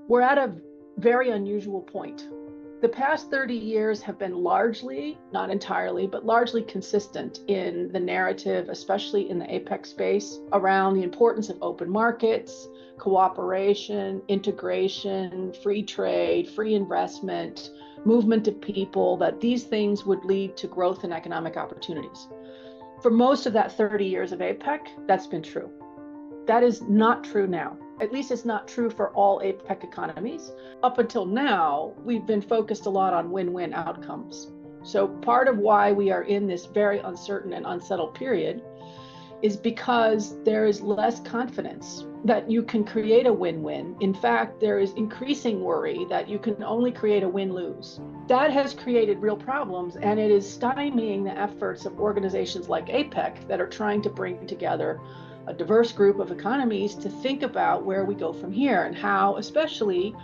We're at a very unusual point. The past 30 years have been largely, not entirely, but largely consistent in the narrative, especially in the APEC space, around the importance of open markets, cooperation, integration, free trade, free investment, movement of people, that these things would lead to growth and economic opportunities. For most of that 30 years of APEC, that's been true. That is not true now. At least it's not true for all APEC economies. Up until now, we've been focused a lot on win-win outcomes. So part of why we are in this very uncertain and unsettled period is because there is less confidence that you can create a win-win. In fact, there is increasing worry that you can only create a win-lose. That has created real problems, and it is stymieing the efforts of organizations like APEC that are trying to bring together a diverse group of economies to think about where we go from here and how, especially,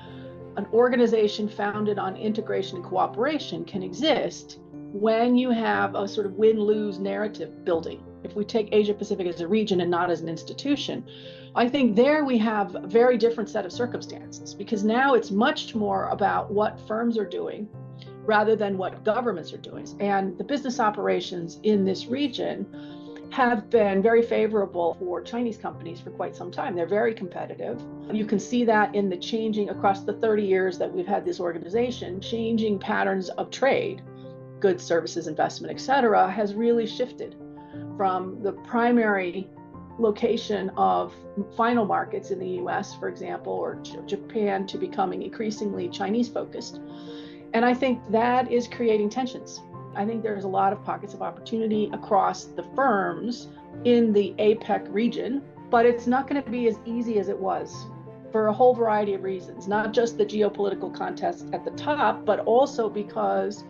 an organization founded on integration and cooperation can exist when you have a sort of win-lose narrative building. If we take Asia Pacific as a region and not as an institution, I think there we have a very different set of circumstances, because now it's much more about what firms are doing rather than what governments are doing. And the business operations in this region have been very favorable for Chinese companies for quite some time. They're very competitive. You can see that in the changing across the 30 years that we've had this organization, changing patterns of trade, goods, services, investment, et cetera, has really shifted from the primary location of final markets in the US, for example, or Japan, to becoming increasingly Chinese focused. And I think that is creating tensions. I think there's a lot of pockets of opportunity across the firms in the APEC region, but it's not going to be as easy as it was for a whole variety of reasons, not just the geopolitical context at the top, but also because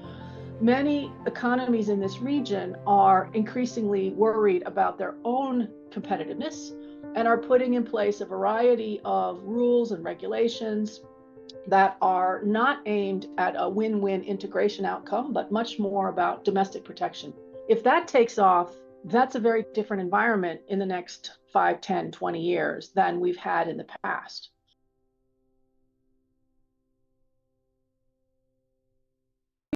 many economies in this region are increasingly worried about their own competitiveness and are putting in place a variety of rules and regulations that are not aimed at a win-win integration outcome, but much more about domestic protection. If that takes off, that's a very different environment in the next 5, 10, 20 years than we've had in the past.